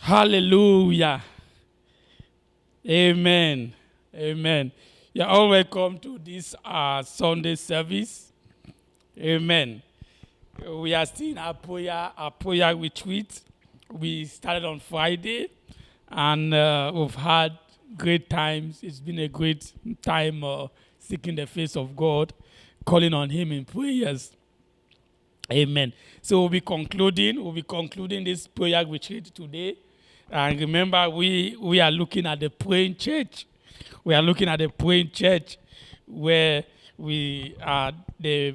Hallelujah. Amen. Amen. You're all welcome to this Sunday service. Amen. We are still in our prayer retreat. We started on Friday, and we've had great times. It's been a great time seeking the face of God, calling on Him in prayers. Amen. So we'll be concluding this prayer retreat today. And remember, we are looking at the praying church. We are looking at the praying church where we are the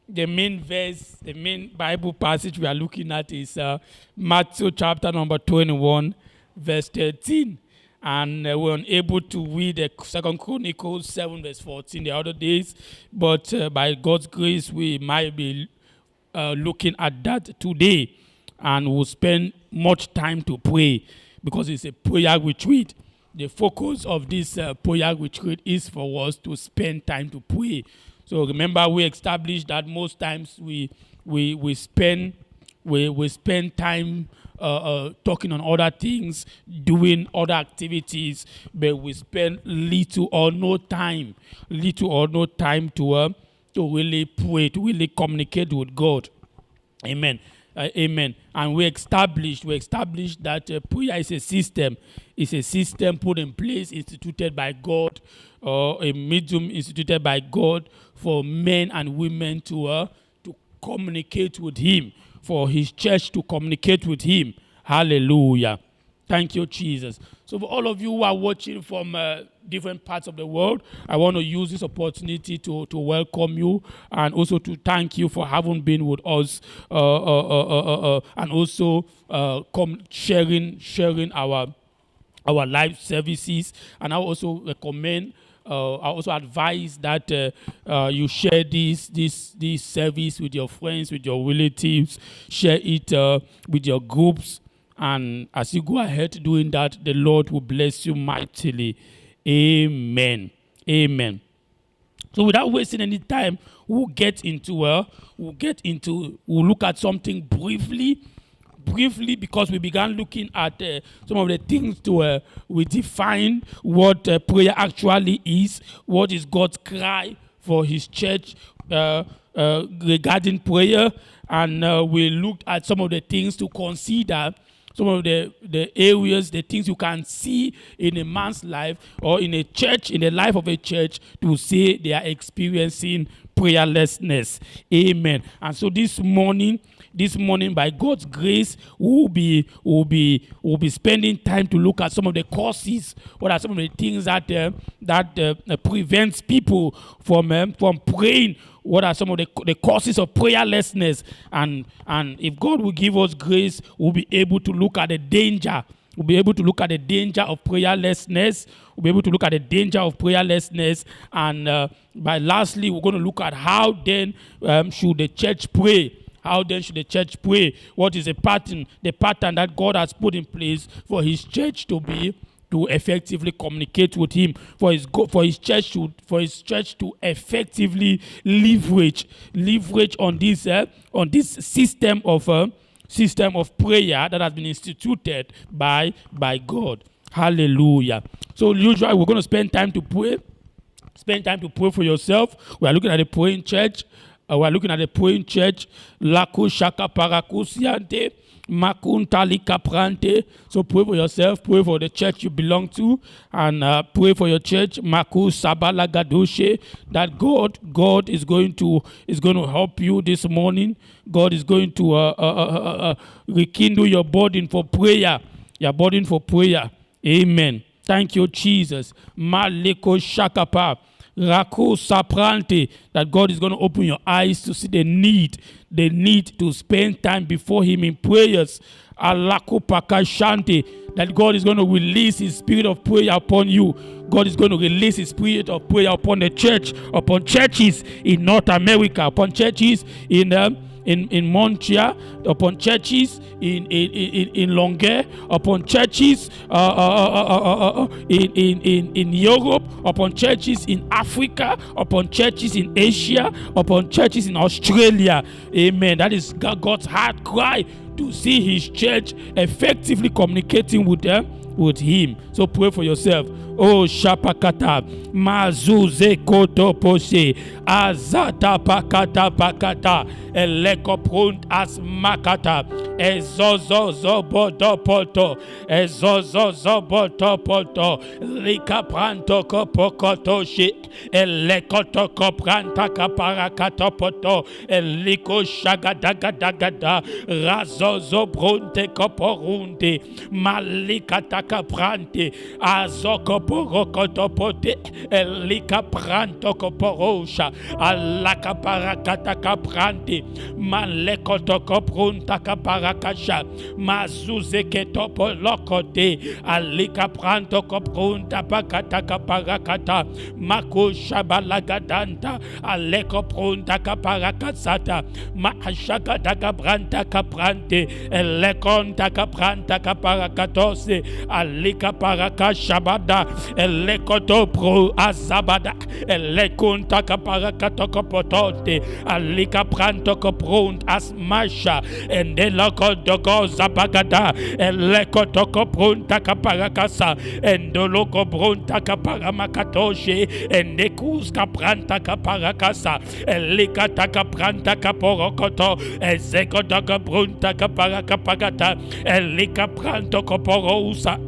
main verse, the main Bible passage we are looking at is Matthew chapter number 21, verse 13. And we're unable to read the 2 Chronicles 7, verse 14 the other days. But by God's grace, we might be looking at that today. And we'll spend much time to pray because it's a prayer retreat. The focus of this prayer retreat is for us to spend time to pray. So remember, we established that most times we spend time talking on other things, doing other activities, but we spend little or no time to really pray, to really communicate with God. Amen. Amen. And we established that prayer is a system. It's a system put in place, instituted by God, a medium instituted by God for men and women to communicate with Him, for His church to communicate with Him. Hallelujah. Thank you, Jesus. So for all of you who are watching from different parts of the world, I want to use this opportunity to welcome you and also to thank you for having been with us and also sharing our live services. And I also recommend, I also advise that you share this service with your friends, with your relatives, share it with your groups. And as you go ahead doing that, the Lord will bless you mightily. Amen. Amen. So without wasting any time, we'll look at something briefly, because we began looking at some of the things we define what prayer actually is, what is God's cry for His church regarding prayer, and we looked at some of the things to consider, some of the areas, the things you can see in a man's life or in a church, in the life of a church, to say they are experiencing prayerlessness. Amen. And so this morning, by God's grace, we'll be spending time to look at some of the causes. What are some of the things that prevents people from praying? What are some of the causes of prayerlessness? And if God will give us grace, we'll be able to look at the danger. We'll be able to look at the danger of prayerlessness. And lastly, we're going to look at how then should the church pray. How then should the church pray? What is the pattern that God has put in place for His church to effectively communicate with Him, for His church to effectively leverage on this system of prayer that has been instituted by God. Hallelujah. So usually we're going to spend time to pray. Spend time to pray for yourself. We are looking at the praying church. Laku shaka parakusiante. Makuntali kaprante. So pray for yourself, pray for the church you belong to, and pray for your church. Maku sabala gadoshe. That God is going to help you this morning. God is going to rekindle your burden for prayer. Your burden for prayer. Amen. Thank you, Jesus. Maleko shakapa. Rako saprante, that God is going to open your eyes to see the need to spend time before Him in prayers. Alako pakashante, that God is going to release His spirit of prayer upon you. God is going to release His spirit of prayer upon the church, upon churches in North America, upon churches in Montreal, upon churches in Longueuil, upon churches in Europe, upon churches in Africa, upon churches in Asia, upon churches in Australia. Amen. That is God's heart cry to see his church effectively communicating with them, with him. So pray for yourself. Oh, Shapakata, Mazuze Kotoposhe, Azata Pakata Pakata, Elekopunt as Makata, Ezozo Zoboto Poto, Ezozo Zoboto Poto, Lika Pranto Kopokotoshi, Elekoto Kopranta Kaparakato Poto, Eliko Shagadagadagada, Razozo Brunte Koporunte, Malikata Kaprante, Azoko Porokotopote, Elika Pranto Koporosha, Alaka Parakata Kaprante, Malekoto Koprunta Kaparakasha, Mazuze Ketopo Lokote, Alika Pranto Koprunta Pakata Kaparakata, Mako Shabalagadanta, Aleko Prunta Kaparakasata, Mahashaka Takabranta Kaprante, Elekonta Kapranta Kaparakatose, Alika Parakashabada, Elekoto Pro Azabada, Elekunta Kaparakatokopotote, Alika Pranto Koprunt Asmasha, and Elokotoko Zabagada, Elekoto Prunta Kaparakasa, and Doloko Brunta Kaparamakatoshe, and Nekus Kapranta Kaparakasa, Elikata Kapranta Kaporokoto, Ezekotaka Brunta Kaparakapagata, Elika Pranto Koporosa,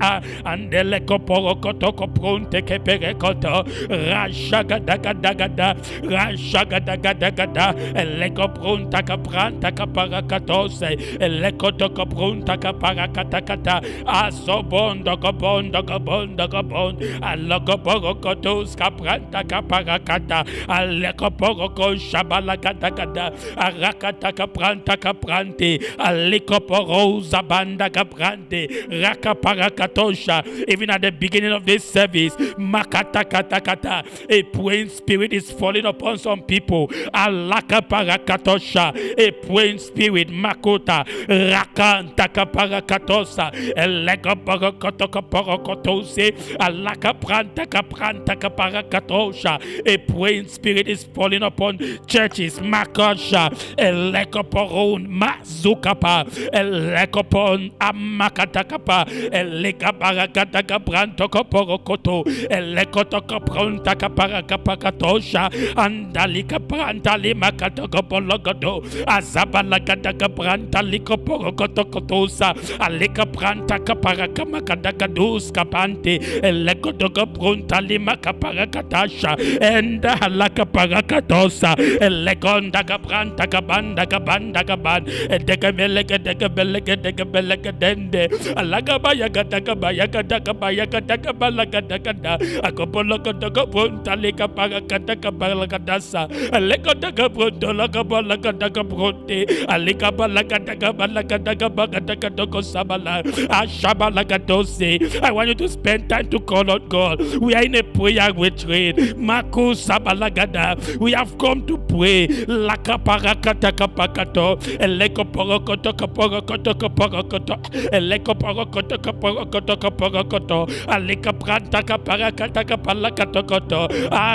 and Elekoporokoto Koprunte Keperekoto, Rashagadagada, Rashagadagada, Elekoprunta Kapranta Kaparakatose, Elekoto Prunta Kaparakatakata, Asobondo Gobondo Gobondo Gobon, Alokoporokotos Kapranta Kaparakata, Alekoporoko Shabalakatagada, Arakata Kapranta Kaprante, Alikoporo Zabanda Kaprante, Rakaparakatosha. Even at the beginning of this service, Makatakatakata, a praying spirit is falling upon some people. Alakaparakatosha, a praying spirit, Makota, Rakantakaparakatosa, Elekaparakotokaparakotosa, Alakaprantakaprantakaparagatosha, a praying spirit is falling upon churches, Makosha, Elekaporon, Mazukapa, Elekopon, Amakatakapa, Elekaparakatakaprantokoporokoto, Elekotokaprantakapakatosha, Andalikaprantalimakatokopologodo, Azabalakatakaprantalikoporokotokotosa, Alekaprantakaparakamakatakadus kapante, Elekotokapruntalimakaparacatasha, and Halakaparakatosa, Elekondakaprantakabandakaban, Dekabelegedekabelegedegebelegadende, Alagabayakatakabayakatakabalakadakada, Akopolokotokapruntalicaparakatakabalakadasa, Elekotokapruntolakabalakadakabronte, Alikabalakatakabalakadakabakadakadokosabala, Ashabalakadose. I want you to spend time to call on God. We are in a prayer retreat. Mako Sabalagada. We have come to pray. Lakaparakatakapato, Elekoporokotokaporokotokoporokoto, Elekoporokotokaporokotokoporokoto, Alekaprantakaparacatakapalakatokoto,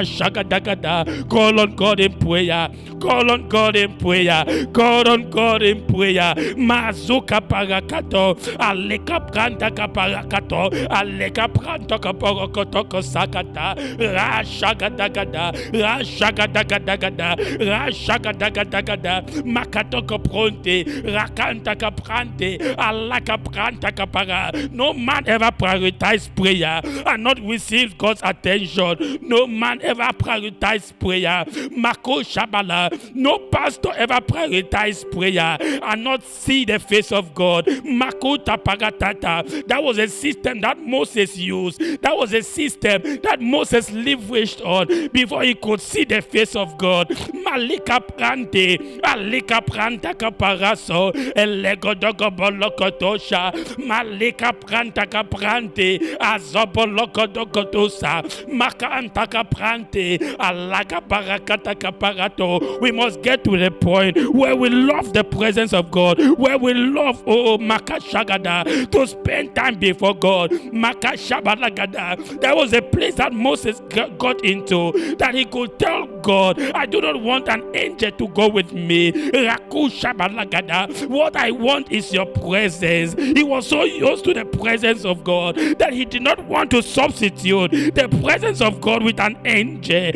Shagadagada. Call on God in prayer. Call on God in prayer. Call on God in prayer. Mazuka parakato, Alekaprantakaparacato, Alekaprantakaporokoto sakata, Rashagadagada, Rashagadagada, Rashagadagada, Makatoko pronte, Rakantaka prante, Alakaprantaka para. No man ever prioritized prayer and not receive God's attention. No man ever prioritized prayer. Mako Shabala. No pastor ever prioritized prayer and not see the face of God. Mako Tapagatata. That was a system that Moses used. That was a system that Moses leveraged on before he could see the face of God. Malika prante, Alika pranta kaparaso, Elegodogobolokotosha, Malika pranta kaprante, Azobolokodokotosa, Makanta kaprante, Alaka parakata kaparato. We must get to the point where we love the presence of God, where we love Makashagada, to spend time before God. Makashabalagada. There was a place that Moses got into that he could tell God. I do not want an angel to go with me. What I want is your presence. He was so used to the presence of God that he did not want to substitute the presence of God with an angel.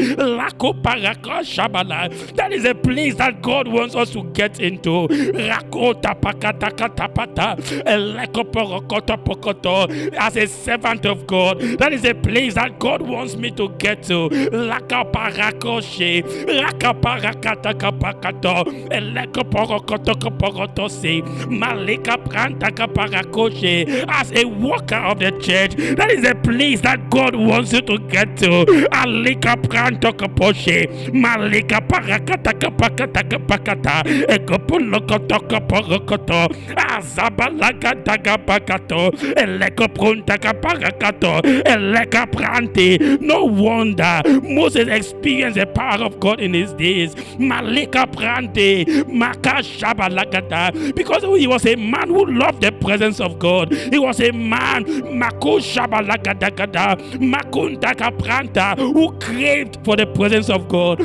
That is a place that God wants us to get into. As a servant of God, that is a place that God wants me to get to. As a worker of the church, that is a place that God wants you to get to. No wonder Moses experienced the power of God in his days. Because he was a man who loved the presence of God. He was a man who craved for the presence of God.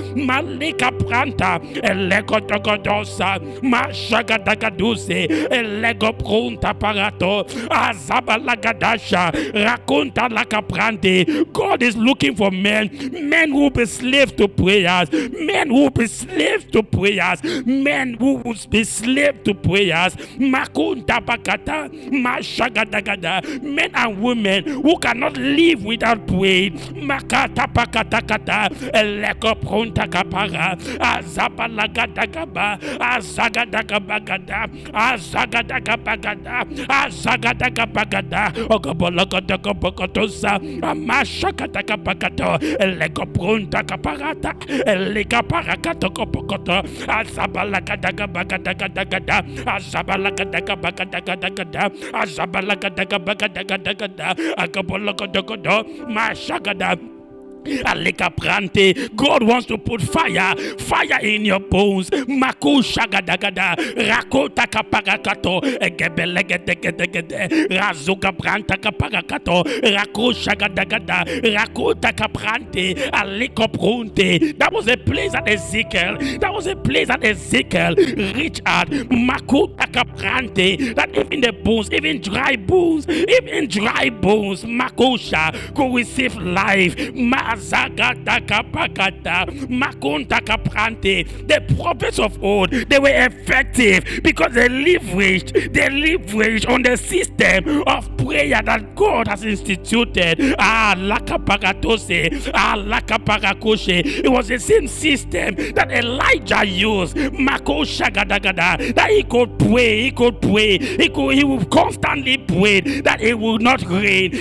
God is looking for men who will be slaves to prayers, men who will be slaves to prayers, men who will be slaves to prayers, men and women who cannot live without praying. God wants to put fire in your bones. Mako shagadagada, rakota kaparakato, egebelegedegedegede, razuka branta kaparakato, rako shagadagada, rakota kaprante, alikoprunte. That was a place that Ezekiel reached out. Makota kaprante, that even the bones, even dry bones, Makosha could receive life. The prophets of old, they were effective because they leveraged on the system of prayer that God has instituted. It was the same system that Elijah used. That he could pray, he would constantly pray that it will not rain,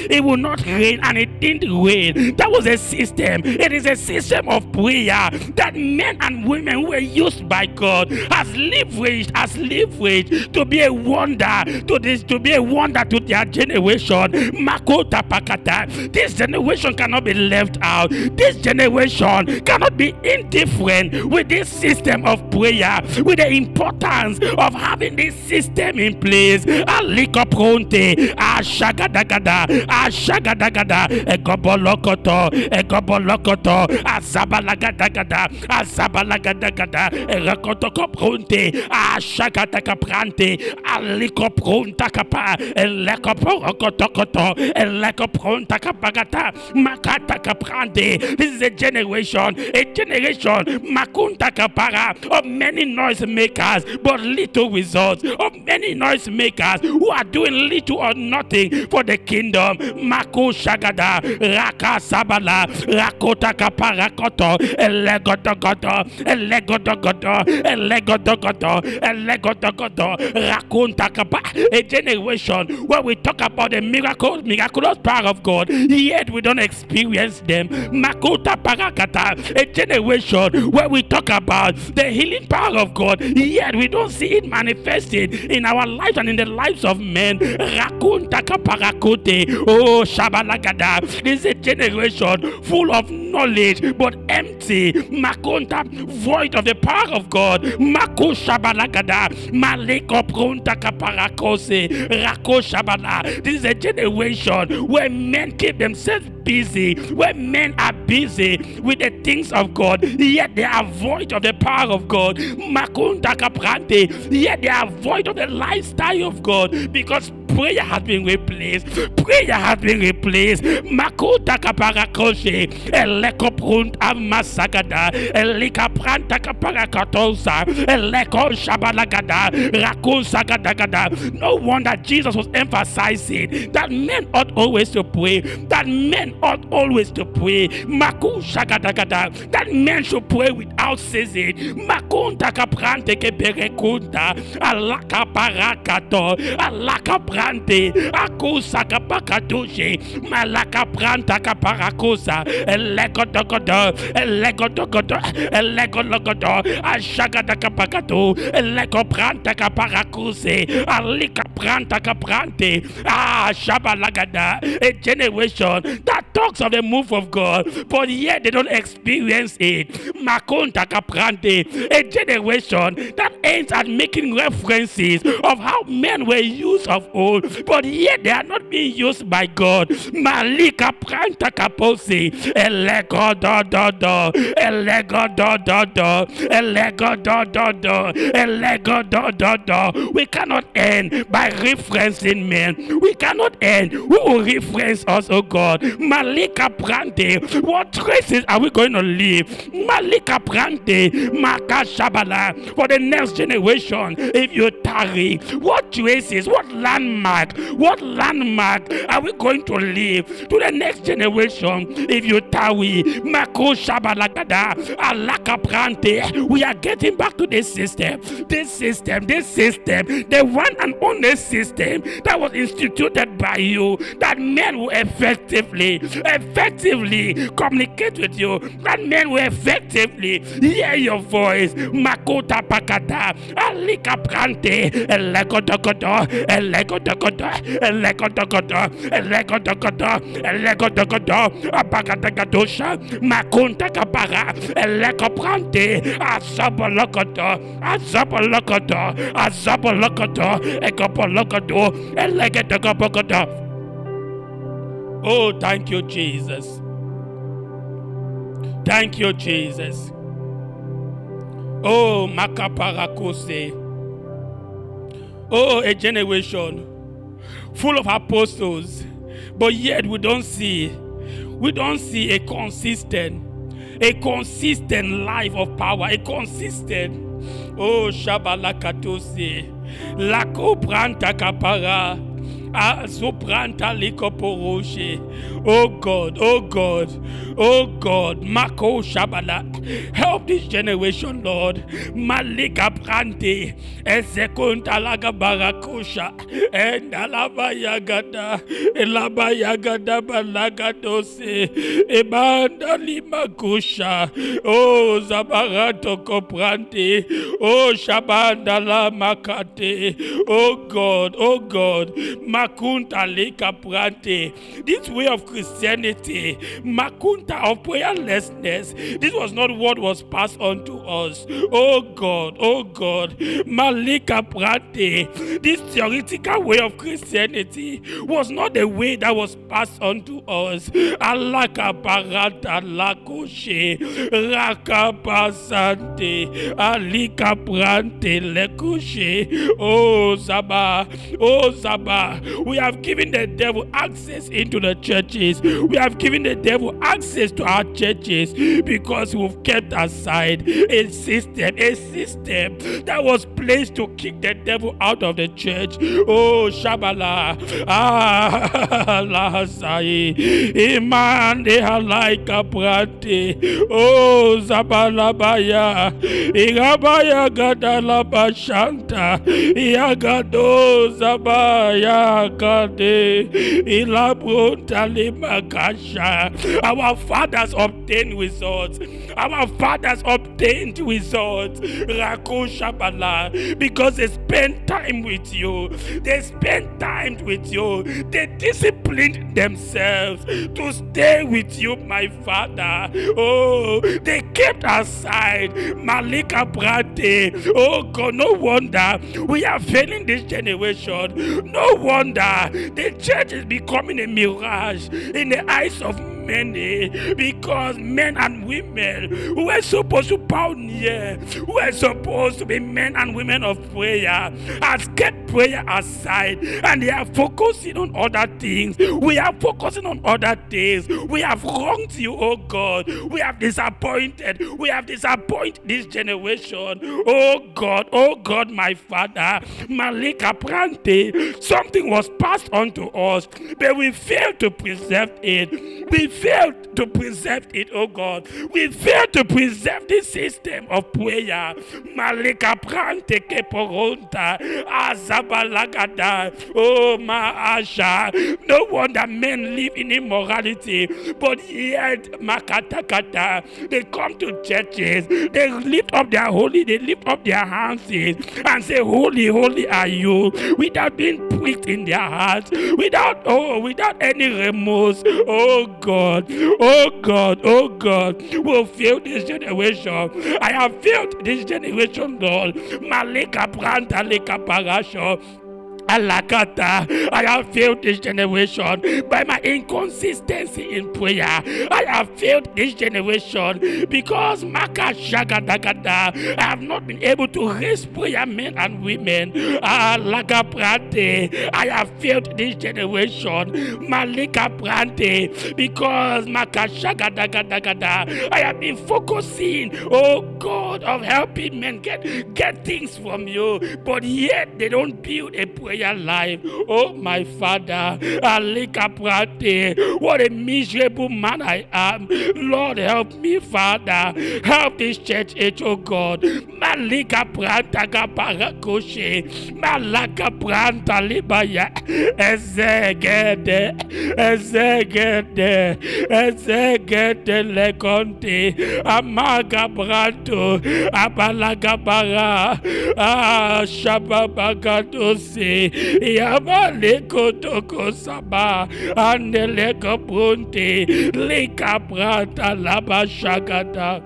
and it didn't rain. That was a system. It is a system of prayer that men and women who were used by God has leveraged to be a wonder to their generation. Makota pakata. This generation cannot be left out. This generation cannot be indifferent with this system of prayer, with the importance of having this system in place. Alikopronte, ashagadagada, egobolokoto, azabalagadagada, rakotokopronte, ashagatacaprante, alikoprontakapa, elekoporokotokoto, elekoprontakapagata, makatakaprante. This is a generation makuntakapara of many noise makers but little results, of many noise makers who are doing little or nothing for the kingdom. Mako shagada, raka sabala, rakota kaparakoto, elegodogodo, rakonta kapa. A generation where we talk about the miraculous power of God, yet we don't experience them. Makota parakata. A generation where we talk about the healing power of God, yet we don't see it manifested in our lives and in the lives of men. Rakonta kaparakote. Oh, shabalagada. This is a generation full of knowledge, but empty. Makonta, void of the power of God. Mako shabalagada, maleko pronta kaparakose, rako shabala. This is a generation where men keep themselves busy, where men are busy with the things of God, yet they are void of the power of God. Makonta kaprante, yet they are void of the lifestyle of God, because prayer has been replaced. Prayer has been replaced. Makota kaparakoshe, eleko prunt amasagada, elika pranta kaparakatosa, eleko shabalagada, rakon sagadagada. No wonder Jesus was emphasizing that men ought always to pray. That men ought always to pray. Makun shagadagada. That men should pray without ceasing. Makunta kaprante keberekunda, alaka parakato, alaka prante, akusa kapakatoshe, malaka pranta kaparakosa, elegodogodo, elegodogodo, elegologodo, ashagada kapakato, elego pranta kaparakose, alika pranta kaprante, shabalagada. A generation that talks of the move of God, but yet they don't experience it. Makonta kaprante. A generation that aims at making references of how men were used of old, but yet they are not being used by God. Malika pranta kapose, elego do do do, elego do do do, elego do do do, elego do do do. We cannot end by referencing men. We cannot end. We will reference us, oh God. Malika prante. What traces are we going to leave? Malika prante, maka shabala, for the next generation. If you tarry, what traces, what landmark are we going to leave to the next generation? If you tarry, mako shabala gada, alaka prante. We are getting back to this system, the one and only system that was instituted by you, that men will effectively communicate with you, that men will effectively hear your voice. Makota pakata, alika prante, elegodogodo, elegodogodo, elegodogodo, elegodogodo, elegodogodo, apagadagadosha, makonta kabara, elegoprante, azabologodo, azabologodo, azabologodo, ekopologodo, elegodogodo. Oh, thank you, Jesus. Thank you, Jesus. Oh, Makaparakose. Oh, a generation full of apostles, but yet we don't see a consistent life of power, a consistent. Oh, Shabalakatose, Lako Pranta Kapara. Azopranta likoporoshe. Oh God, Mako Shabala, help this generation, Lord. Malika Prante, Ezekonta Laga Barakosha, and Alabayagada, Elabayagada Balagadose, Ebanda Limakosha, oh Zabarato Koprante, oh Shabanda La Makate, oh God, Makunta leka prante. This way of Christianity, Makunta of prayerlessness, this was not what was passed on to us. Oh God, Malika prante. This theoretical way of Christianity was not the way that was passed on to us. Alaka parata lakoshe, raka pasante, alika prante lekoshe. Oh Zaba. We have given the devil access into the churches. We have given the devil access to our churches because we've kept aside a system that was placed to kick the devil out of the church. Oh, Shabala. Lahasai. Iman de halaika prate. Oh, Zabalabaya. Irabaya gadalaba shanta. Iagado Zabaya. Magade, Ilabrotale Magasha. Our fathers obtained results. Our fathers obtained results. Rakoshabala, because they spent time with you. They spent time with you. They disciplined themselves to stay with you, my Father. Oh, they kept aside Malika Brate. Oh God, no wonder we are failing this generation. No wonder the church is becoming a mirage in the eyes of many, because men and women who are supposed to pioneer, who are supposed to be men and women of prayer, has kept prayer aside and they are focusing on other things. We are focusing on other things. We have wronged you, oh God. We have disappointed. We have disappointed this generation. Oh God, my Father. Malika Prante, something was passed on to us, but we failed to preserve it. We failed to preserve it, oh God. We failed to preserve this system of prayer. Malika Prante Keporonta, Azabalagada, oh Maasha. No wonder men live in immorality, but yet Makatakata, they come to churches, they lift up their hands and say, holy, holy are you, without being pricked in their hearts, without any remorse. Oh God, we'll fail this generation. I have failed this generation, Lord. Malika Branta Leka Parasho. Alakata, I have failed this generation by my inconsistency in prayer. I have failed this generation because Maka Shagadagada, I have not been able to raise prayer men and women. Alaka Prante, I have failed this generation. Malika Prante, because Maka Shagadagada, I have been focusing, oh God, of helping men get things from you, but yet they don't build a prayer life. Oh my Father, Alika Prate, what a miserable man I am. Lord, help me, Father. Help this church age, oh God. Malika Pranta Gabarakoshe, Malaka Pranta Libaya, Ezegede Leconte, Amaga Branto, Abalagabara, Shababagadose. Yabaleko toko saba andeleko punte leka prata laba shagata.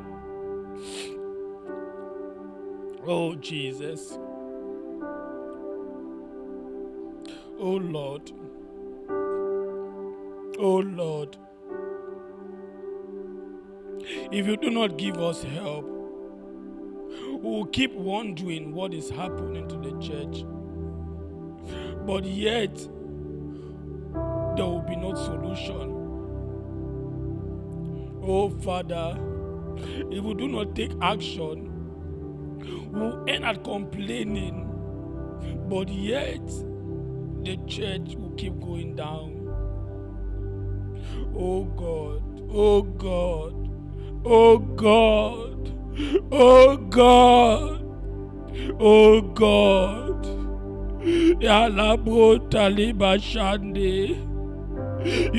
Oh Jesus. Oh Lord. Oh Lord. If you do not give us help, we will keep wondering what is happening to the church. But yet, there will be no solution. Oh Father, if we do not take action, we will end up complaining. But yet, the church will keep going down. Oh God, oh God, oh God, oh God, oh God. You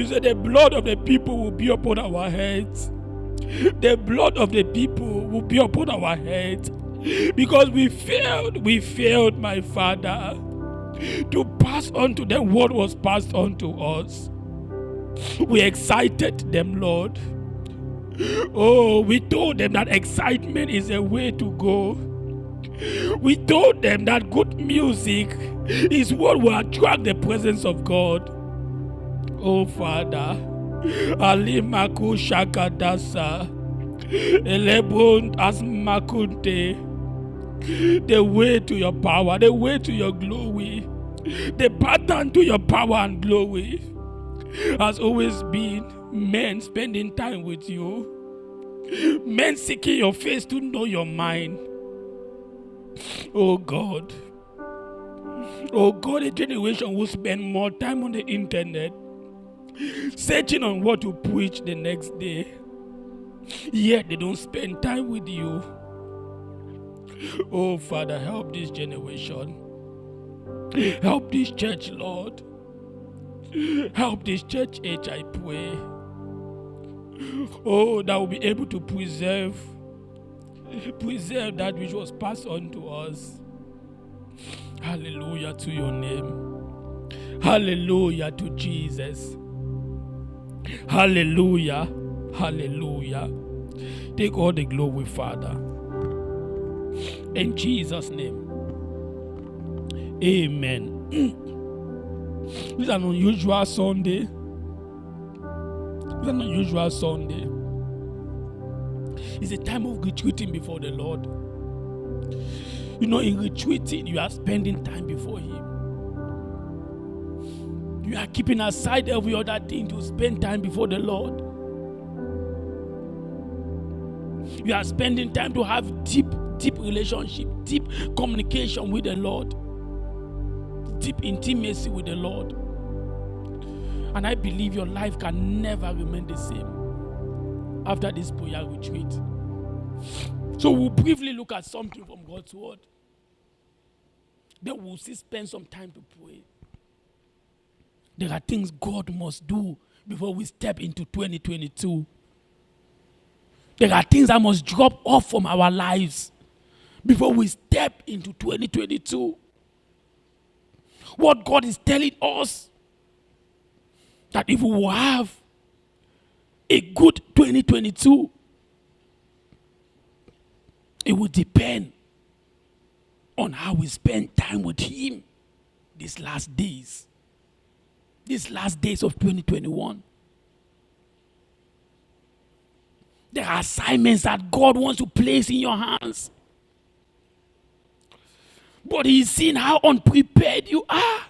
said the blood of the people will be upon our heads. The blood of the people will be upon our heads. Because we failed, my Father, to pass on to them what was passed on to us. We excited them, Lord. Oh, we told them that excitement is a way to go. We told them that good music is what will attract the presence of God. Oh Father, Alimaku Shakadasa, Elebron Asmakunte, the way to your power, the way to your glory, the pattern to your power and glory has always been men spending time with you, men seeking your face to know your mind. Oh God, a generation will spend more time on the internet, searching on what to preach the next day, yet they don't spend time with you. Oh Father, help this generation. Help this church, Lord. Help this church age, I pray. Oh, that we'll be able to preserve that which was passed on to us. Hallelujah to your name. Hallelujah to Jesus. Hallelujah. Hallelujah. Take all the glory, Father. In Jesus' name. Amen. This is an unusual Sunday. It's an unusual Sunday. It's a time of retreating before the Lord. You know, in retreating, you are spending time before Him. You are keeping aside every other thing to spend time before the Lord. You are spending time to have deep relationship, deep communication with the Lord, deep intimacy with the Lord. And I believe your life can never remain the same after this prayer retreat. So we'll briefly look at something from God's word. Then we'll still spend some time to pray. There are things God must do before we step into 2022. There are things that must drop off from our lives before we step into 2022. What God is telling us, that if we will have a good 2022, it will depend on how we spend time with Him these last days of 2021. There are assignments that God wants to place in your hands. But He's seen how unprepared you are.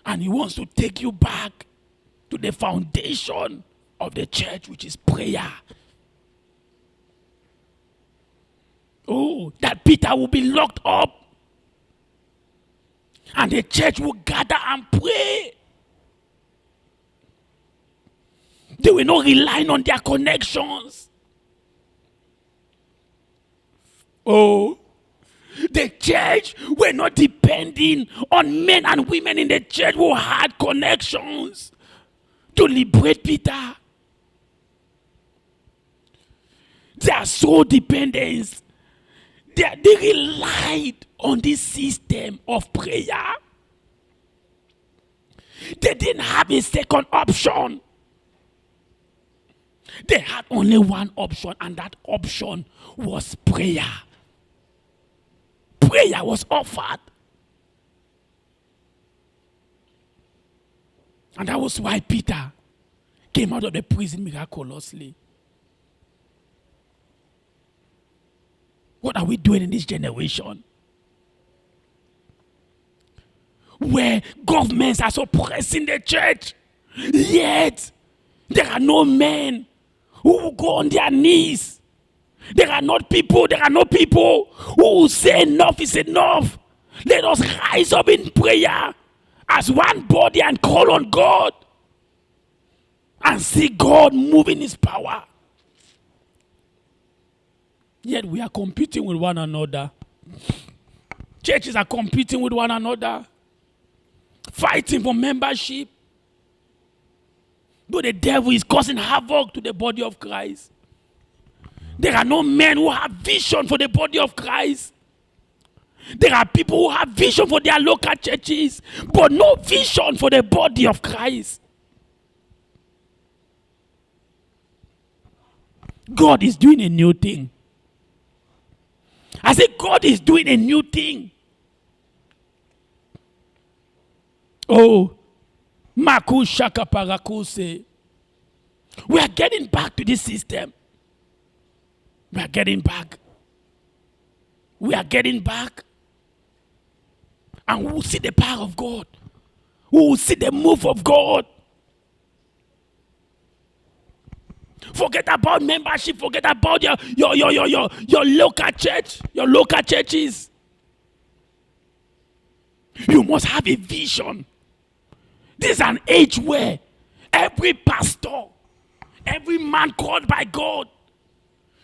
And He wants to take you back to the foundation of the church, which is prayer. Oh, that Peter will be locked up. And the church will gather and pray. They were not relying on their connections. Oh, the church were not depending on men and women in the church who had connections to liberate Peter. They are so dependent. They relied on this system of prayer. They didn't have a second option. They had only one option, and that option was prayer. Prayer was offered. And that was why Peter came out of the prison miraculously. What are we doing in this generation? Where governments are suppressing the church, yet there are no men who will go on their knees. There are no people who will say enough is enough. Let us rise up in prayer as one body and call on God and see God move in His power. Yet we are competing with one another. Churches are competing with one another, fighting for membership. But the devil is causing havoc to the body of Christ. There are no men who have vision for the body of Christ. There are people who have vision for their local churches, but no vision for the body of Christ. God is doing a new thing. I said, God is doing a new thing. Oh, Maku Shaka Parakuse. We are getting back to this system. We are getting back. We are getting back. And we will see the power of God. We will see the move of God. Forget about membership. Forget about your local church, your local churches. You must have a vision. This is an age where every pastor, every man called by God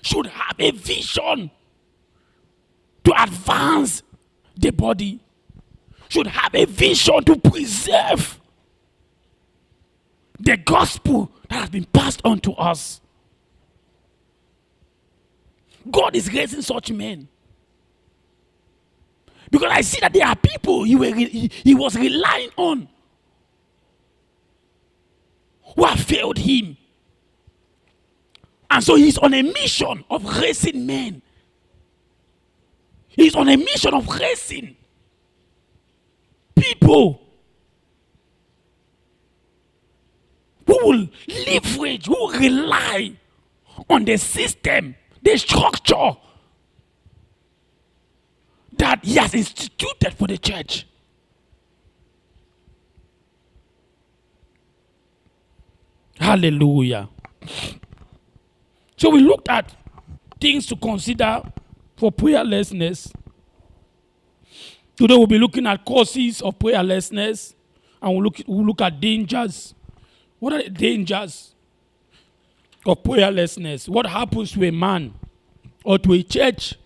should have a vision to advance the body, should have a vision to preserve the gospel that has been passed on to us. God is raising such men. Because I see that there are people he was relying on who have failed him. And so he's on a mission of raising men. He's on a mission of raising people who will leverage, who will rely on the system, the structure that he has instituted for the church. Hallelujah. So we looked at things to consider for prayerlessness. Today we'll be looking at causes of prayerlessness, and we'll look at dangers. What are the dangers of prayerlessness? What happens to a man or to a church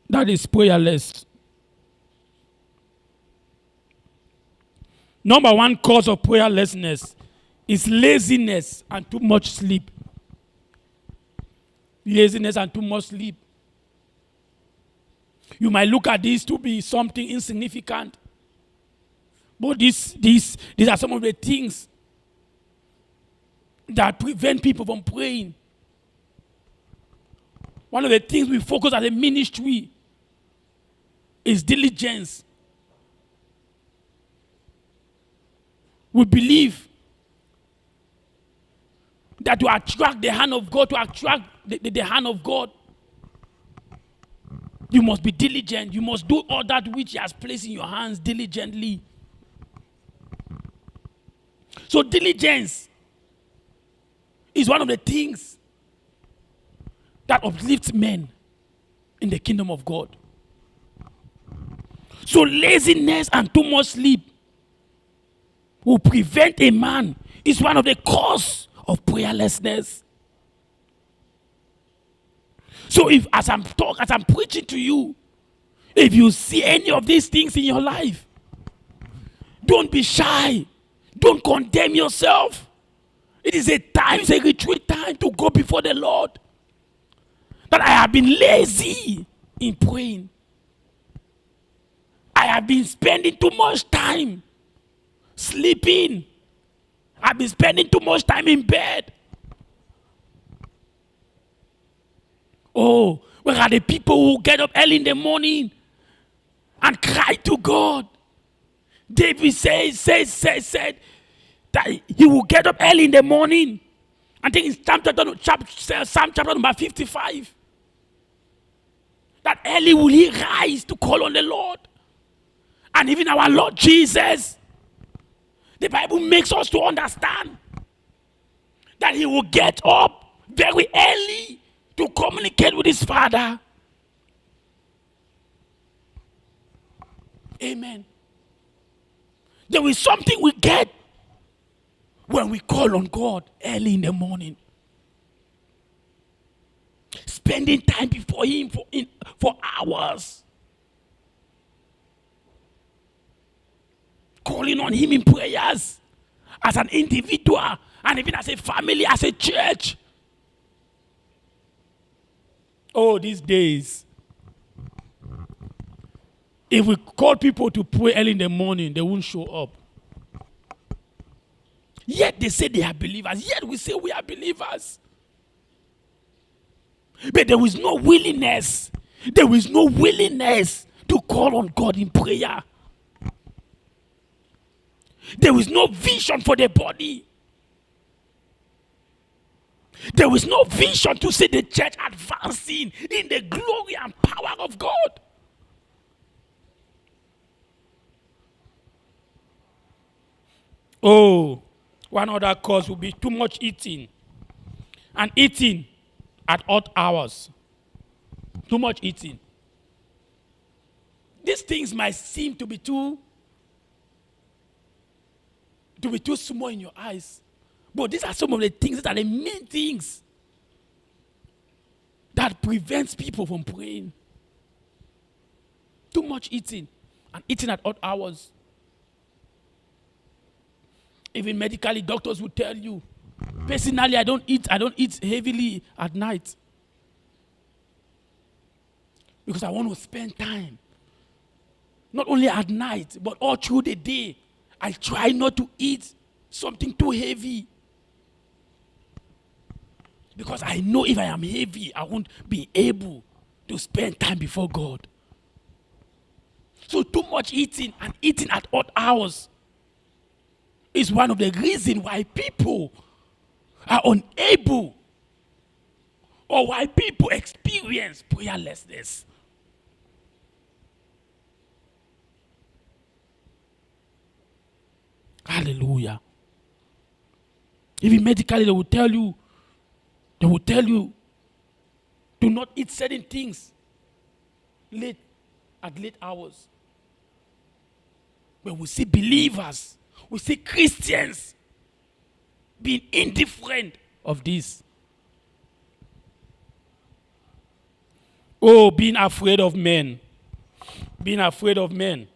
that is prayerless? Number one cause of prayerlessness is laziness and too much sleep. Laziness and too much sleep. You might look at this to be something insignificant, but these are some of the things that prevent people from praying. One of the things we focus as a ministry is diligence. We believe that to attract the hand of God, to attract the hand of God, you must be diligent. You must do all that which he has placed in your hands diligently. So diligence is one of the things that uplifts men in the kingdom of God. So laziness and too much sleep will prevent a man. It's one of the cause of prayerlessness. So if as I'm preaching to you, if you see any of these things in your life, don't be shy. Don't condemn yourself. It is a time, it's a retreat time to go before the Lord. That I have been lazy in praying. I have been spending too much time sleeping. I've been spending too much time in bed. Oh, where are the people who get up early in the morning and cry to God? David said that he will get up early in the morning. I think it's Psalm chapter number 55. That early will he rise to call on the Lord. And even our Lord Jesus, the Bible makes us to understand that he will get up very early to communicate with his Father. Amen. There is something we get when we call on God early in the morning. Spending time before him for hours. Calling on him in prayers as an individual and even as a family, as a church. Oh, these days, if we call people to pray early in the morning, they won't show up. Yet they say they are believers. Yet we say we are believers. But there is no willingness. There is no willingness to call on God in prayer. There is no vision for the body. There is no vision to see the church advancing in the glory and power of God. Oh, one other cause will be too much eating. And eating at odd hours. Too much eating. These things might seem to be too small in your eyes. But these are some of the things that are the main things that prevents people from praying. Too much eating. and eating at odd hours. Even medically, doctors will tell you. Personally, I don't eat heavily at night. Because I want to spend time. Not only at night, but all through the day. I try not to eat something too heavy. Because I know if I am heavy, I won't be able to spend time before God. So too much eating and eating at odd hours is one of the reasons why people are unable or why people experience prayerlessness. Hallelujah. Even medically, they will tell you, do not eat certain things at late hours. But we see believers, we see Christians being indifferent of this. Oh, being afraid of men. Being afraid of men.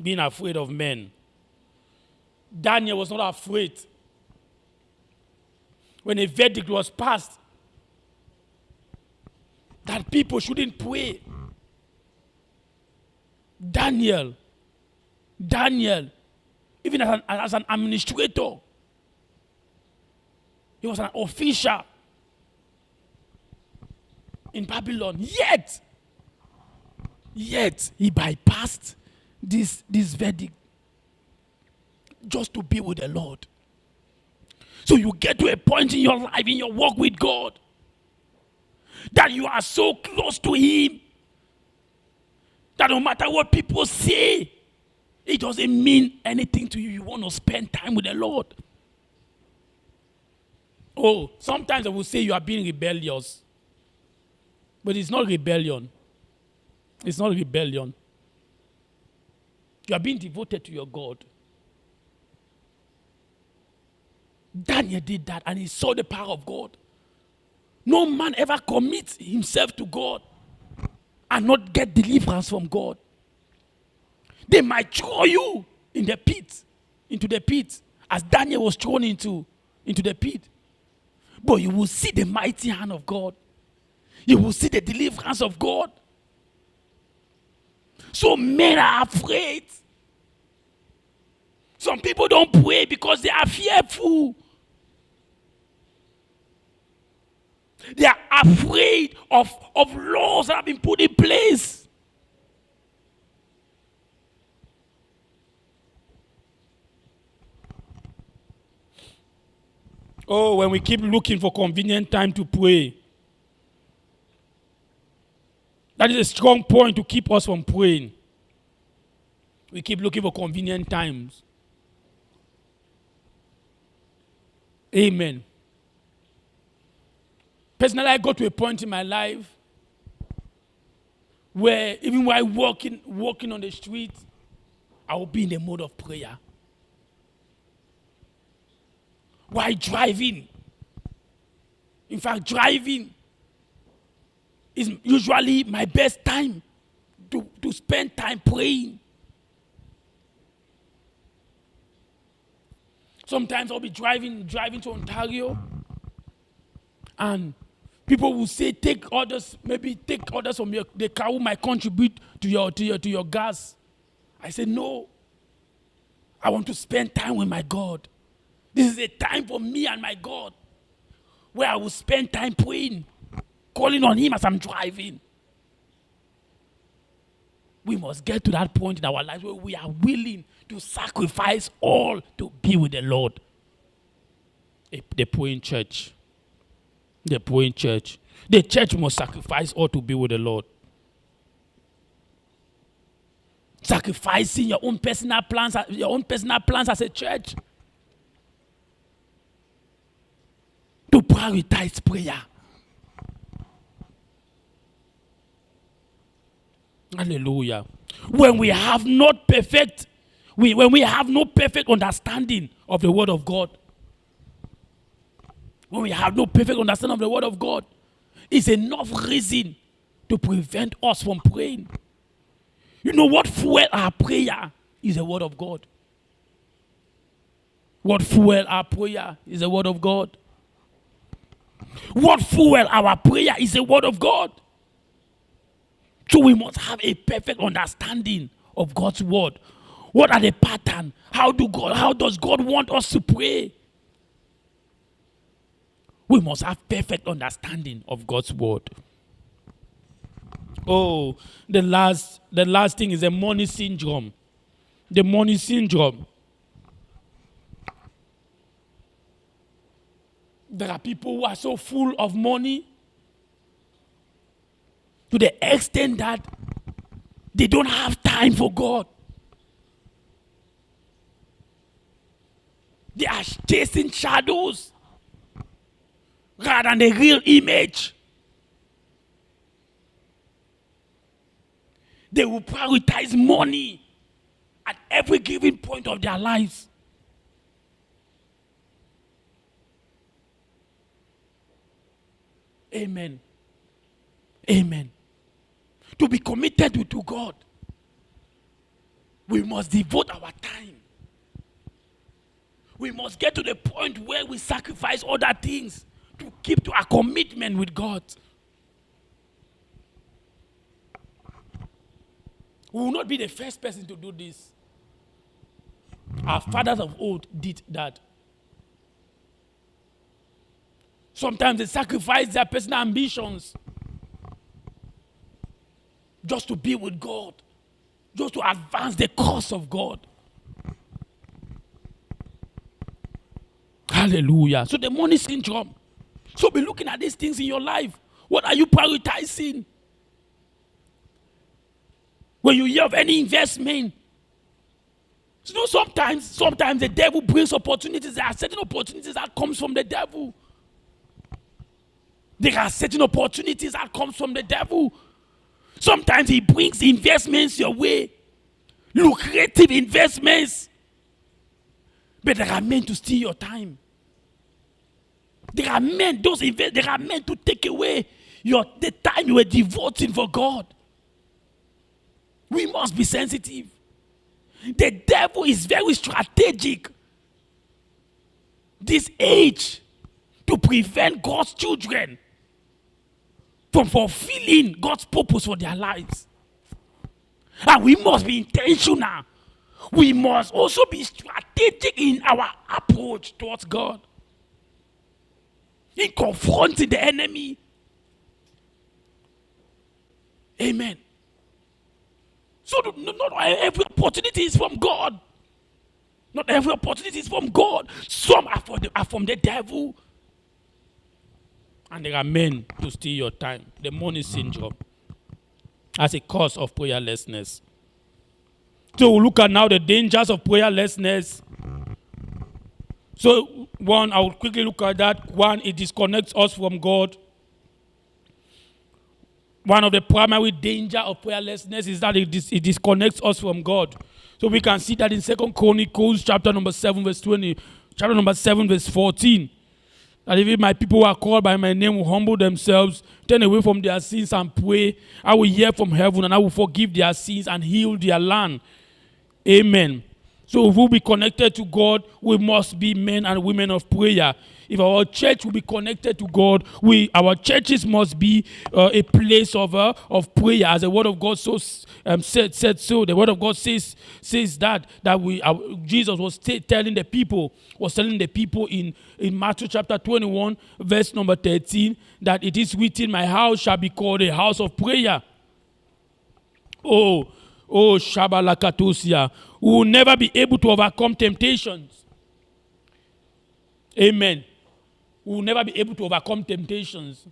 Being afraid of men. Daniel was not afraid. When a verdict was passed that people shouldn't pray, Daniel, even as an administrator, he was an official in Babylon. Yet he bypassed this verdict just to be with the Lord. So you get to a point in your life, in your walk with God, that you are so close to Him that no matter what people say, it doesn't mean anything to you. You want to spend time with the Lord. Oh, sometimes I will say you are being rebellious. But it's not rebellion. It's not rebellion. You are being devoted to your God. Daniel did that and he saw the power of God. No man ever commits himself to God and not get deliverance from God. They might throw you in the pit, into the pit, as Daniel was thrown into the pit. But you will see the mighty hand of God. You will see the deliverance of God. So men are afraid. Some people don't pray because they are fearful. They are afraid of laws that have been put in place. Oh, when we keep looking for convenient time to pray, that is a strong point to keep us from praying. We keep looking for convenient times. Amen. Personally, I got to a point in my life where even while walking on the street, I will be in the mode of prayer. While driving, in fact, driving is usually my best time to spend time praying. Sometimes I'll be driving to Ontario, and people will say, take orders from the car who might contribute to your gas. I say, no. I want to spend time with my God. This is a time for me and my God, where I will spend time praying, calling on Him as I'm driving. We must get to that point in our lives where we are willing to sacrifice all to be with the Lord. The praying church. The praying church. The church must sacrifice all to be with the Lord. Sacrificing your own personal plans as a church to prioritize prayer. Hallelujah. When we have no perfect understanding of the Word of God, when we have no perfect understanding of the Word of God, it's enough reason to prevent us from praying. You know what fuel our prayer is the word of God. What fuel our prayer is the word of God. What fuel our prayer is the word of God. So we must have a perfect understanding of God's word. What are the patterns? How does God want us to pray? We must have perfect understanding of God's word. Oh, the last thing is the money syndrome. The money syndrome. There are people who are so full of money to the extent that they don't have time for God. They are chasing shadows rather than the real image. They will prioritize money at every given point of their lives. Amen. Amen. To be committed to God, we must devote our time. We must get to the point where we sacrifice other things to keep to our commitment with God. We will not be the first person to do this. Our fathers of old did that. Sometimes they sacrifice their personal ambitions just to be with God, just to advance the cause of God. Hallelujah. So the money syndrome. So be looking at these things in your life. What are you prioritizing? When you hear of any investment, you know, sometimes the devil brings opportunities. There are certain opportunities that comes from the devil. There are certain opportunities that comes from the devil. Sometimes he brings investments your way, lucrative investments, but they are meant to steal your time. They are meant to take away the time you were devoting for God. We must be sensitive. The devil is very strategic this age to prevent God's children from fulfilling God's purpose for their lives. And we must be intentional. We must also be strategic in our approach towards God, in confronting the enemy. Amen. So not every opportunity is from God. Not every opportunity is from God. Some are from the devil. And they are meant to steal your time. The money syndrome as a cause of prayerlessness. So we'll look at now the dangers of prayerlessness. So one, I will quickly look at that. One, it disconnects us from God. One of the primary danger of prayerlessness is that it disconnects us from God. So we can see that in 2 Chronicles chapter number 7 verse 20, chapter number 7 verse 14. That if my people who are called by my name will humble themselves, turn away from their sins and pray, I will hear from heaven and I will forgive their sins and heal their land. Amen. So if we'll be connected to God, we must be men and women of prayer. If our church will be connected to God, our churches must be a place of prayer. As the word of God said so. The word of God says that Jesus was telling the people in Matthew chapter 21, verse number 13, that it is written, my house shall be called a house of prayer. Oh, Shabalakatosia. We will never be able to overcome temptations. Amen. We will never be able to overcome temptations.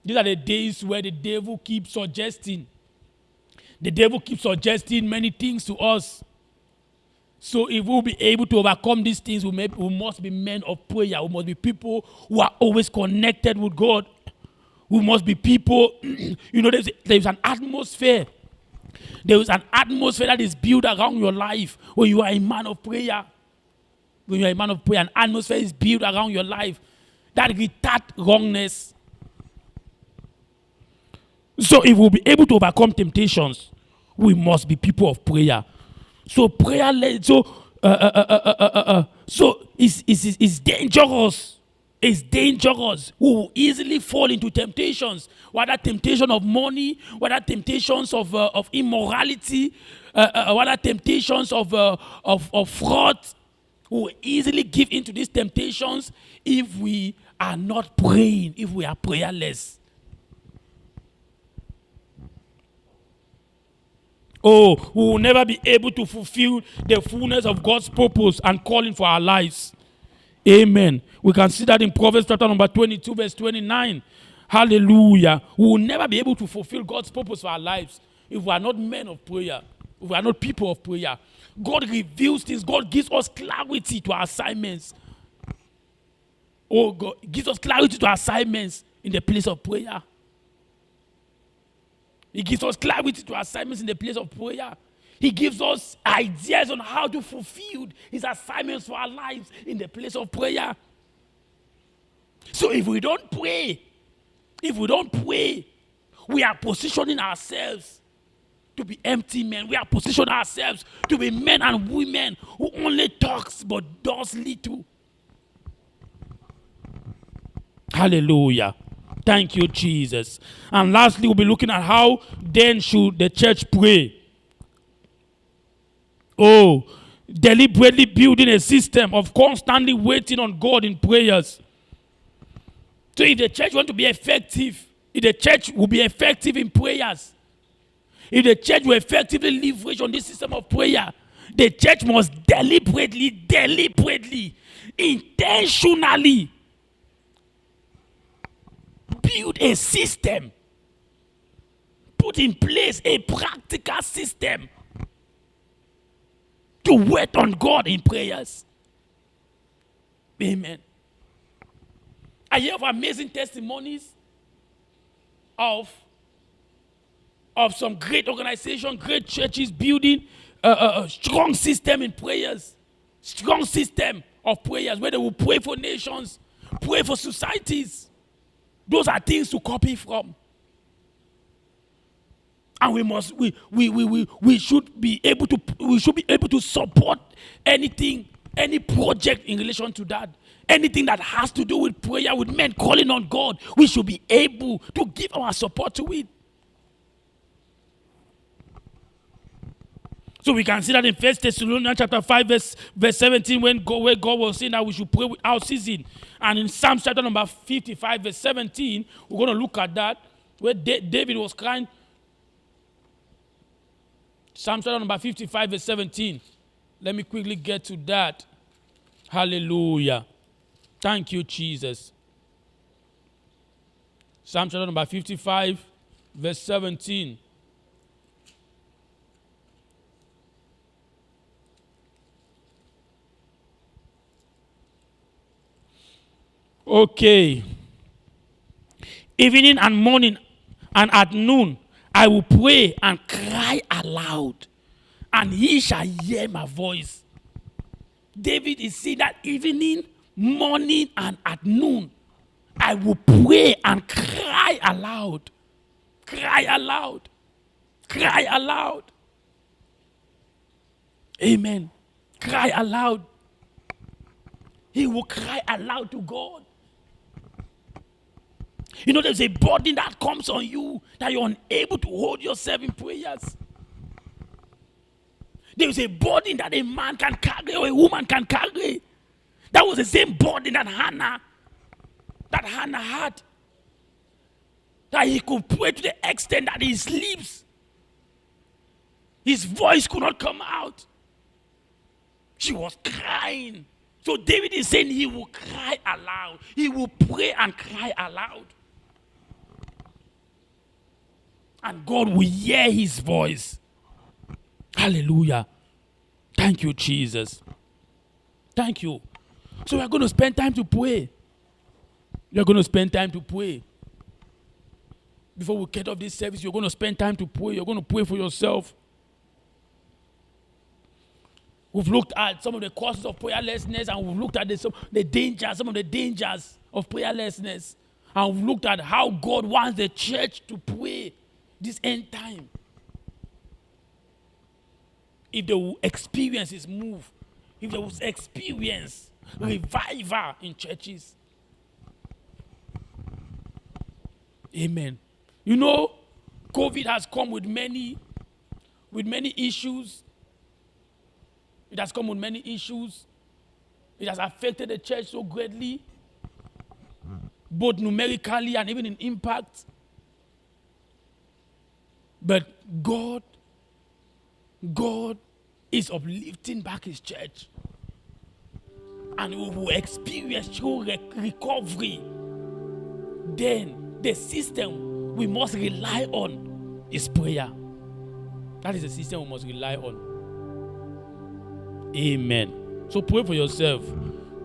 These are the days where the devil keeps suggesting. The devil keeps suggesting many things to us. So if we'll be able to overcome these things, we must be men of prayer. We must be people who are always connected with God. We must be people, there's an atmosphere. There is an atmosphere that is built around your life when you are a man of prayer. When you are a man of prayer, an atmosphere is built around your life that retard wrongness. So if we'll be able to overcome temptations, We must be people of prayer. So prayer, so it's dangerous. It's dangerous. We will easily fall into temptations, whether temptation of money, whether temptations of immorality, whether temptations of fraud. We will easily give into these temptations if we are not praying, if we are prayerless. Oh, we will never be able to fulfill the fullness of God's purpose and calling for our lives. Amen. We can see that in Proverbs chapter number 22, verse 29. Hallelujah. We will never be able to fulfill God's purpose for our lives if we are not men of prayer, if we are not people of prayer. God reveals things. God gives us clarity to our assignments. Oh, God gives us clarity to our assignments in the place of prayer. He gives us clarity to our assignments in the place of prayer. He gives us ideas on how to fulfill his assignments for our lives in the place of prayer. So if we don't pray, we are positioning ourselves to be empty men. We are positioning ourselves to be men and women who only talks but does little. Hallelujah. Thank you, Jesus. And lastly, we'll be looking at how then should the church pray. Oh, deliberately building a system of constantly waiting on God in prayers. So if the church want to be effective, if the church will be effective in prayers, if the church will effectively leverage on this system of prayer, the church must deliberately, intentionally build a system, put in place a practical system to wait on God in prayers. Amen. I hear of amazing testimonies of some great organizations, great churches building a strong system in prayers, strong system of prayers where they will pray for nations, pray for societies. Those are things to copy from. And we should be able to support anything, any project in relation to that. Anything that has to do with prayer, with men calling on God, we should be able to give our support to it. So we can see that in 1 Thessalonians chapter 5, verse 17, where God was saying that we should pray without ceasing. And in Psalm chapter number 55, verse 17, we're going to look at that, where David was crying. Psalm chapter number 55, verse 17. Let me quickly get to that. Hallelujah. Thank you, Jesus. Psalm chapter number 55, verse 17. Okay. Evening and morning and at noon, I will pray and cry aloud, and he shall hear my voice. David is saying that evening, morning, and at noon, I will pray and cry aloud. Cry aloud. Cry aloud. Amen. Cry aloud. He will cry aloud to God. You know, there's a burden that comes on you that you're unable to hold yourself in prayers. There's a burden that a man can carry or a woman can carry. That was the same burden that Hannah had. That he could pray to the extent that his lips, his voice could not come out. She was crying. So David is saying he will cry aloud. He will pray and cry aloud. And God will hear his voice. Hallelujah. Thank you, Jesus. Thank you. So we're going to spend time to pray. You're going to spend time to pray. Before we get off this service, you're going to spend time to pray. You're going to pray for yourself. We've looked at some of the causes of prayerlessness, and we've looked at some of the dangers of prayerlessness. And we've looked at how God wants the church to pray this end time. if they will experience His move, if they will experience revival in churches. Amen. You know, COVID has come with many issues. It has come with many issues. It has affected the church so greatly, both numerically and even in impact. But God is uplifting back His church. And we will experience true recovery. Then the system we must rely on is prayer. That is the system we must rely on. Amen. So pray for yourself.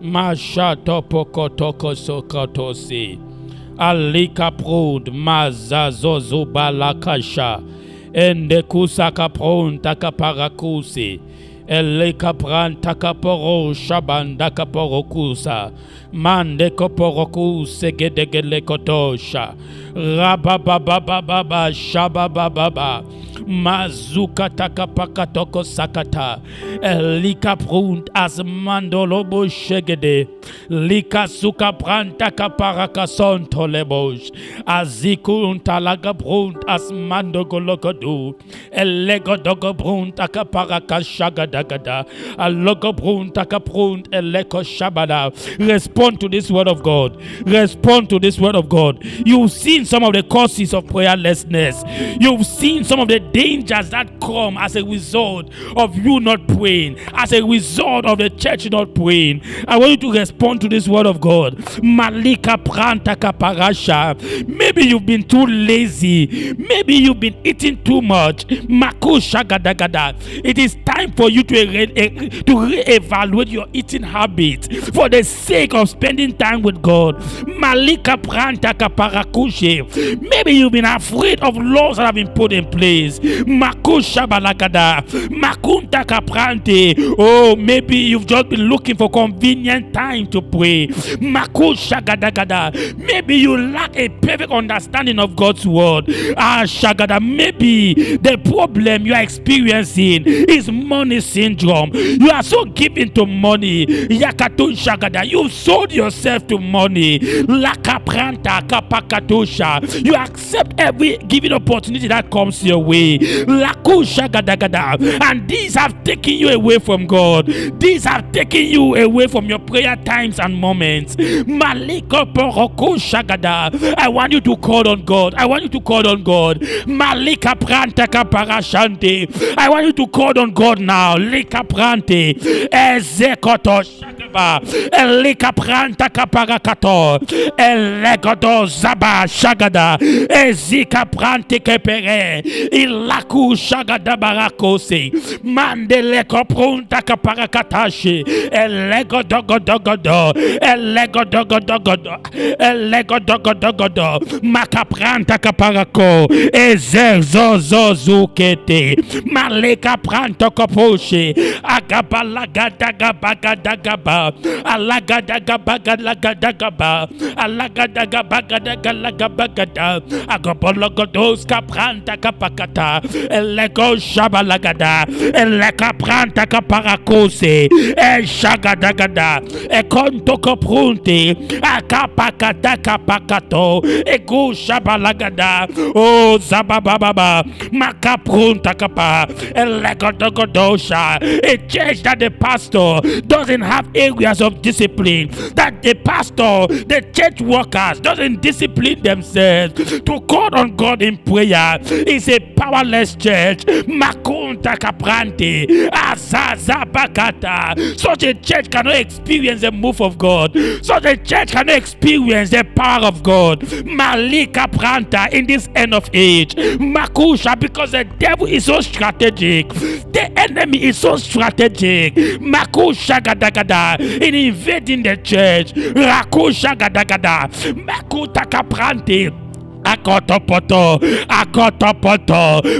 Masha topoko toko sokoto se. Alika prod mazazozo balakasha. Ende kusaka pron takaparakuse. Eleka pran takaporo shabanda kaporokusa. Mande koporokuse gedegele kotosha. Rabababababa shabababa. Mazuka takapaka toko sakata. Elika prunt as mandolobo shegede. Lika suka pranta kaparaka sonto lebosh. Azikunta laga prunt as mandogolokodu. Elego dogo prunt akaparaka shagadagada. Alogo prunt akaprunt eleko shabada. Respond to this word of God. Respond to this word of God. You've seen some of the causes of prayerlessness. You've seen some of the dangers that come as a result of you not praying, as a result of the church not praying. I want you to respond to this word of God. Malika pranta kaparasha. Maybe you've been too lazy. Maybe you've been eating too much. Makusha gadagada. It is time for you to reevaluate your eating habits for the sake of spending time with God. Malika pranta kaparakushe. Maybe you've been afraid of laws that have been put in place. Makusha balagada. Makunta kaprante. Oh, maybe you've just been looking for convenient time to pray. Makusha gadagada. Maybe you lack a perfect understanding of God's word. Shagada. Maybe the problem you are experiencing is money syndrome. You are so given to money. Yakatun shagada. You've sold yourself to money. Lakapranta kapakatusha. You accept every given opportunity that comes your way. Lakusha gadagada. And these have taken you away from God. These have taken you away from your prayer times and moments. Maliko poroko shagada. I want you to call on God. I want you to call on God. Malika pranta kaparashante. I want you to call on God now. Lika prante. Ezekoto shagaba. Elika pranta kaparakato. Elegodo zaba shagada. Ezika prante kepere. Ilaku shagada barakose. Mandele koprunta kaparakatashi. Elego dogodogodo. Elego dogodogodo. Elego dogodogodo. Makapranta kaparako. Ezezozozukete. Maleka pranta koposhe. Agabalagadagadagaba. Alagadagabagalagadagaba. Alagadagabagadagalagabagada. Agabologodos kapranta kapakata. Elego shabalagada. Eleka pranta kaparakose. Eshagadagada. Ekonto koprunte. Akapakata kapakato. Ego shabalagada. Oh zabababa. Makaprunta kapa. Elego dogodosha. A church that the pastor doesn't have areas of discipline. That the pastor, the church workers doesn't discipline themselves to call on God in prayer. It's a powerless church. Makunta kaprante. Azazabakata. Such a church cannot experience the move of God. Such a church cannot experience the power of God. Malika pranta in this end of age. Makusha, because the devil is so strategic. The enemy is so strategic. Makusha gadagada in invading the church. Rakusha gadagada. Makuta kaprante. Akotopoto.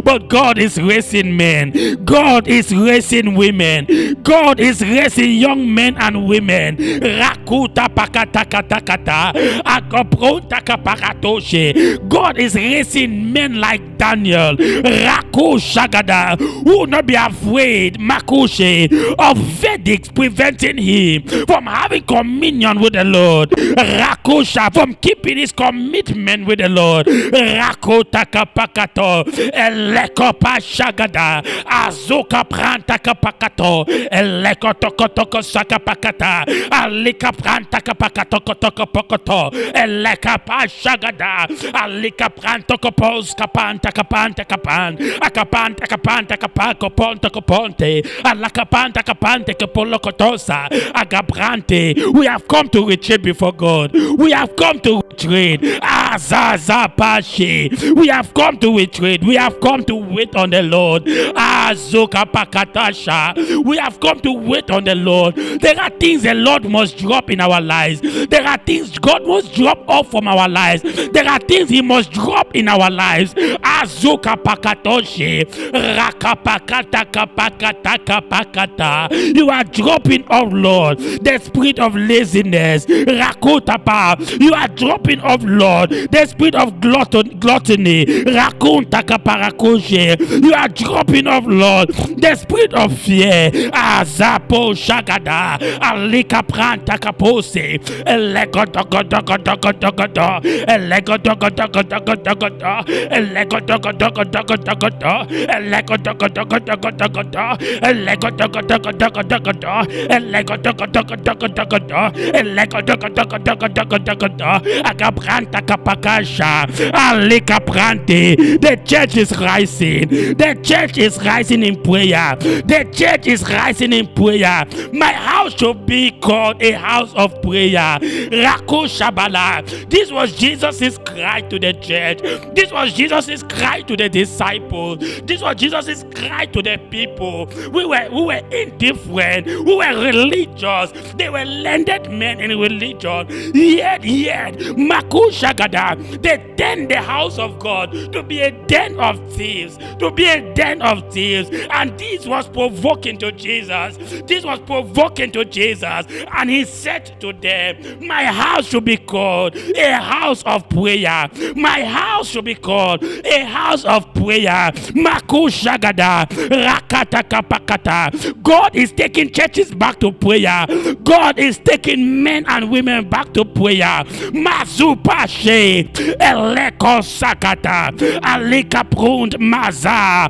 But God is raising men. God is raising women. God is raising young men and women. Rakuta pakata akopronta kaparatoshe. God is raising men like Daniel. Rako shagada, who will not be afraid, Makushe, of verdicts preventing him from having communion with the Lord. Rakosha, from keeping his commitment with the Lord. Rakota kapakato, elekopa shagada, azoka pranta kapakato, elekotokotoko sakapakata, alika pranta kapakato kotoko pokoto, elekapa shagada, alika pranto kopos kapanta kapanta kapan, akapanta kapanta kapako ponto koponte, alakapanta kapante kapolokotosa, agabrante. We have come to retreat before God. We have come to retreat. Azazapashi. We have come to retreat. We have come to wait on the Lord. Azokapakatasha. We have come to wait on the Lord. There are things the Lord must drop in our lives. There are things God must drop off from our lives. There are things He must drop in our lives. Azokapakatoshe. Rakapakata kapakata kapakata. You are dropping off, Lord, the spirit of laziness. Rakotapa. You are dropping off, Lord, the spirit of gluttony. Rakunta parakoshe. You are dropping off, Lord, the spirit of fear. Azapo shagada. Alika pranta kapose. Elegodogodogodogodogodo. Elegodogodogodogodogodo. Elegodogodogodogodogodo. Elegodogodogodogodogodo. Elegodogodogodogodogodo. Elegodogodogodogodogodo. Elegodogodogodogodogodo. Agabranta kapakasha. Alika prante. The church is rising. The church is rising in prayer. The church is rising in prayer. My house should be called a house of prayer. Rako Shabala. This was Jesus' cry to the church. This was Jesus' cry to the disciples. This was Jesus' cry to the people. We were indifferent. We were religious. They were learned men in religion. Yet, Maku Shagada, they turned the house of God to be a den of thieves. To be a den of thieves. And this was provoking to Jesus. This was provoking to Jesus. And He said to them, my house should be called a house of prayer. My house should be called a house of prayer. Maku Shagada, Rakata Kapakata. God is taking churches back to prayer. God is taking men and women back to prayer. Mazupashe, Eleko Sakata, Alika Prund Maza,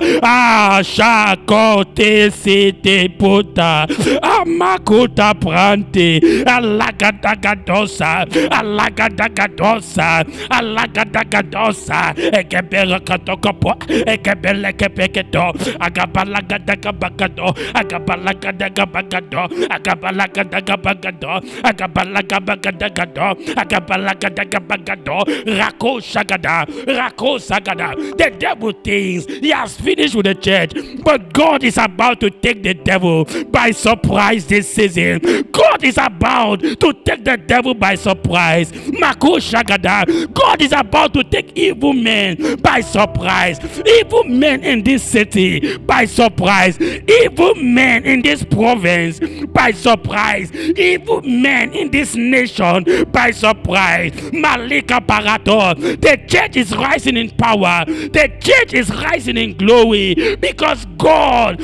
Shakote Sete Puta, Amakuta Prante, Alagadagadosa, Alagadagadosa, Alagadagadosa, Ekeberakatokopo, Ekebelekepeketo, Agabalagadagadagado, Agabalagadagadagado, Agabalagadagadagado, Agabalagadagadagado, Agabalagadagadagado, Rako Shagada, Rako Sagada. The devil thinks he has finished with the church, but God is about to take the devil by surprise this season. God is about to take the devil by surprise. Mako Shagada. God is about to take evil men by surprise. Evil men in this city by surprise. Evil men in this province by surprise. Evil men in this nation by surprise. Malika Parato. The church is rising in power. The church is rising in glory because God,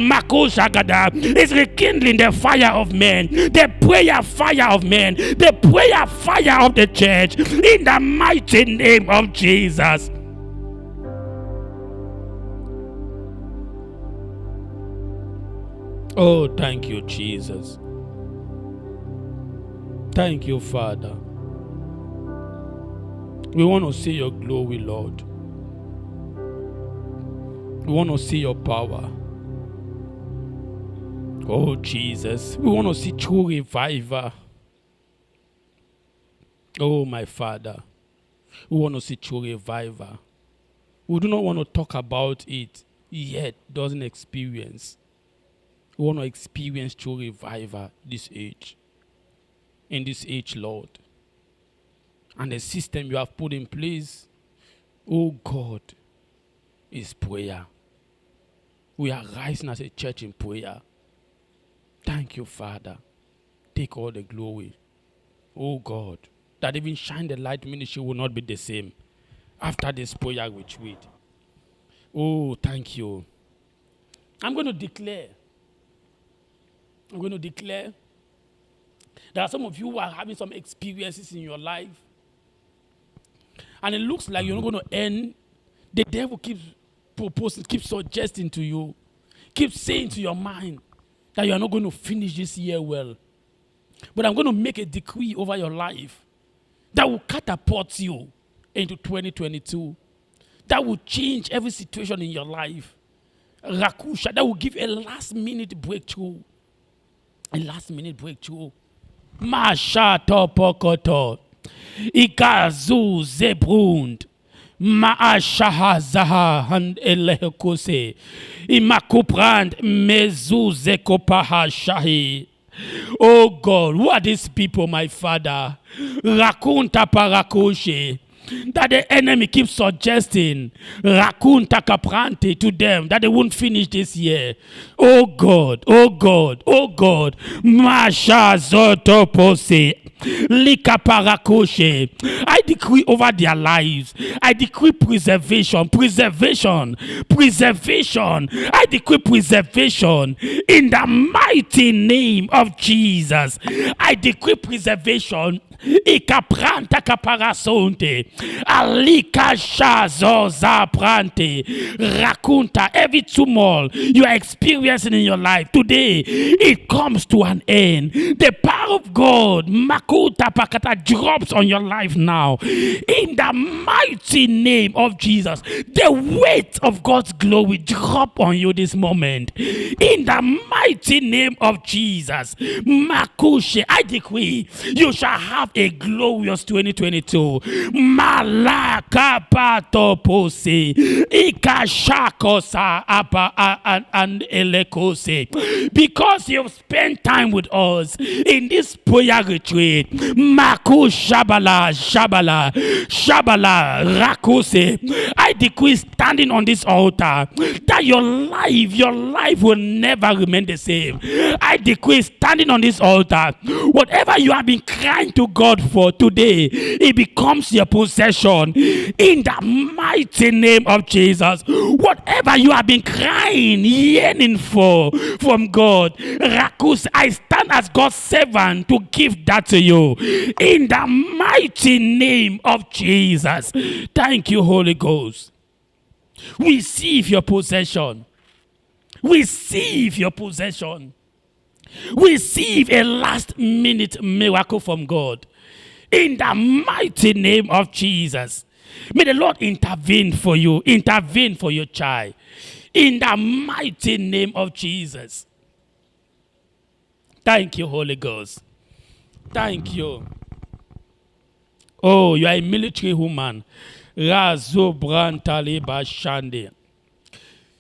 Mako Shagada, is rekindling the fire of men, the prayer fire of men, the prayer fire of the church in the mighty name of Jesus. Oh, thank you, Jesus. Thank you, Father. We want to see your glory, Lord. We want to see your power. Oh, Jesus. We want to see true revival. Oh, my Father. We want to see true revival. We do not want to talk about it, yet doesn't experience. We want to experience true revival this age. In this age, Lord. And the system you have put in place, oh God, is prayer. We are rising as a church in prayer. Thank you, Father. Take all the glory. Oh God, that even Shine the Light ministry will not be the same after this prayer retreat. Oh, thank you. I'm going to declare. There are some of you who are having some experiences in your life. And it looks like you're not going to end. The devil keeps proposing, keeps suggesting to you, keeps saying to your mind that you are not going to finish this year well. But I'm going to make a decree over your life that will catapult you into 2022. That will change every situation in your life. Rakusha, that will give a last-minute breakthrough. A last-minute breakthrough. Masha topokoto. Ikazu zebrund. Maashahazaha and elekose. Imakuprand mezuzekopaha shahi. Oh God, who are these people, my Father? Rakunta parakoshe. That the enemy keeps suggesting Rakunta Kaprante to them that they won't finish this year. Oh God, oh God, oh God. Masha Zotopose. Lika Parakoshe. I decree over their lives. I decree preservation. I decree preservation in the mighty name of Jesus. I decree preservation. Ikapranta kaparasonte alika shazoza prante rakunta. Every turmoil you are experiencing in your life today, it comes to an end. The power of God makuta pakata drops on your life now in the mighty name of Jesus. The weight of God's glory drop on you this moment in the mighty name of Jesus. Makushe, I decree you shall have a glorious 2022. Malaka patopose ikashakosa apa and elekose. Because you've spent time with us in this prayer retreat. Maku shabala rakose. I decree standing on this altar that your life will never remain the same. I decree standing on this altar, whatever you have been crying to God for today, it becomes your possession in the mighty name of Jesus. Whatever you have been crying, yearning for from God, Rakus, I stand as God's servant to give that to you in the mighty name of Jesus. Thank you, Holy Ghost. Receive your possession. Receive your possession. Receive a last-minute miracle from God in the mighty name of Jesus. May the Lord intervene for you, intervene for your child in the mighty name of Jesus. Thank you, Holy Ghost. Thank you. Oh, you are a military woman. Razo Brantale Bashande.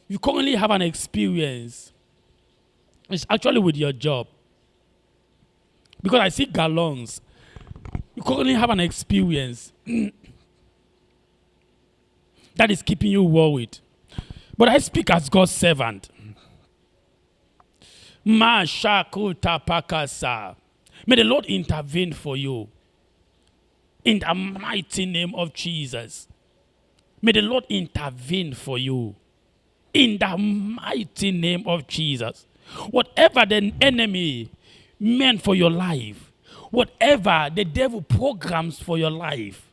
You currently have an experience. It's actually with your job. Because I see gallons. You currently have an experience that is keeping you worried. But I speak as God's servant. May the Lord intervene for you. In the mighty name of Jesus. May the Lord intervene for you. In the mighty name of Jesus. Whatever the enemy meant for your life, whatever the devil programs for your life,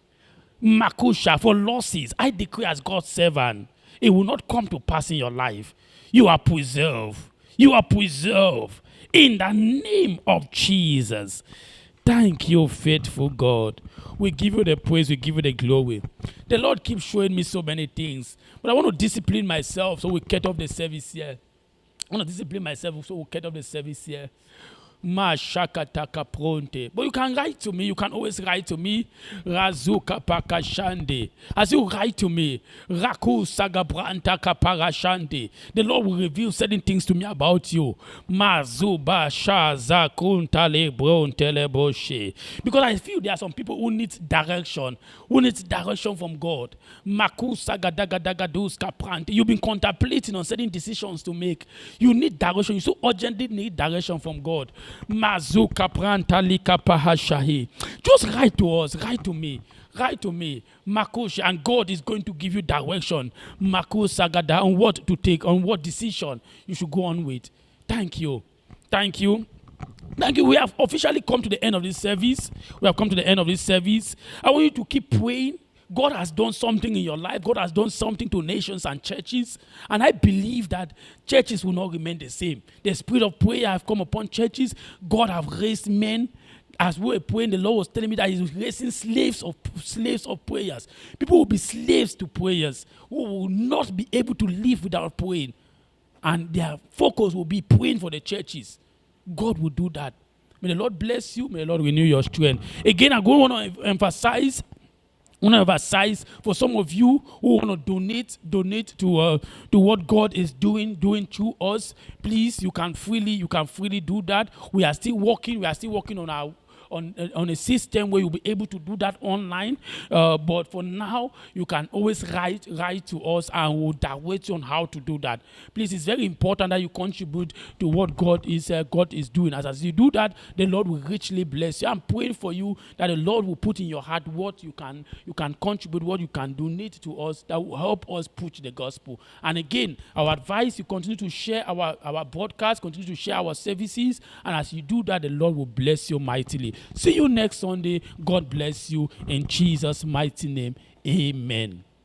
Makusha, for losses, I decree as God's servant, it will not come to pass in your life. You are preserved. You are preserved in the name of Jesus. Thank you, faithful God. We give you the praise, we give you the glory. The Lord keeps showing me so many things, but I want to discipline myself so we cut off the service here. I want to discipline myself so we cut off the service here. Mashakataka pronte. But you can write to me. You can always write to me. Razuka pakashande. As you write to me, Raku sagabranta kaparashande. The Lord will reveal certain things to me about you. Mazuba shaza kuntale brontele boshe. Because I feel there are some people who need direction. Who needs direction from God. Maku sagadagadagadus kaprante. You've been contemplating on certain decisions to make. You need direction. You so urgently need direction from God. Mazuka pranta lika pahashahi. Just write to us. Write to me. Write to me, Makush, and God is going to give you direction, Makush Sagada, on what to take, on what decision you should go on with. Thank you. Thank you. Thank you. We have officially come to the end of this service. We have come to the end of this service. I want you to keep praying. God has done something in your life. God has done something to nations and churches. And I believe that churches will not remain the same. The spirit of prayer has come upon churches. God has raised men. As we were praying, the Lord was telling me that He's raising slaves of prayers. People will be slaves to prayers who will not be able to live without praying. And their focus will be praying for the churches. God will do that. May the Lord bless you. May the Lord renew your strength. Again, I want to emphasize for some of you who want to donate to what God is doing through us. Please, you can freely do that. We are still working on a system where you'll be able to do that online. But for now, you can always write to us and we'll direct you on how to do that. Please, it's very important that you contribute to what God is doing. As you do that, the Lord will richly bless you. I'm praying for you that the Lord will put in your heart what you can contribute, what you can donate to us that will help us preach the gospel. And again, our advice, you continue to share our broadcast, continue to share our services, and as you do that, the Lord will bless you mightily. See you next Sunday. God bless you in Jesus' mighty name. Amen.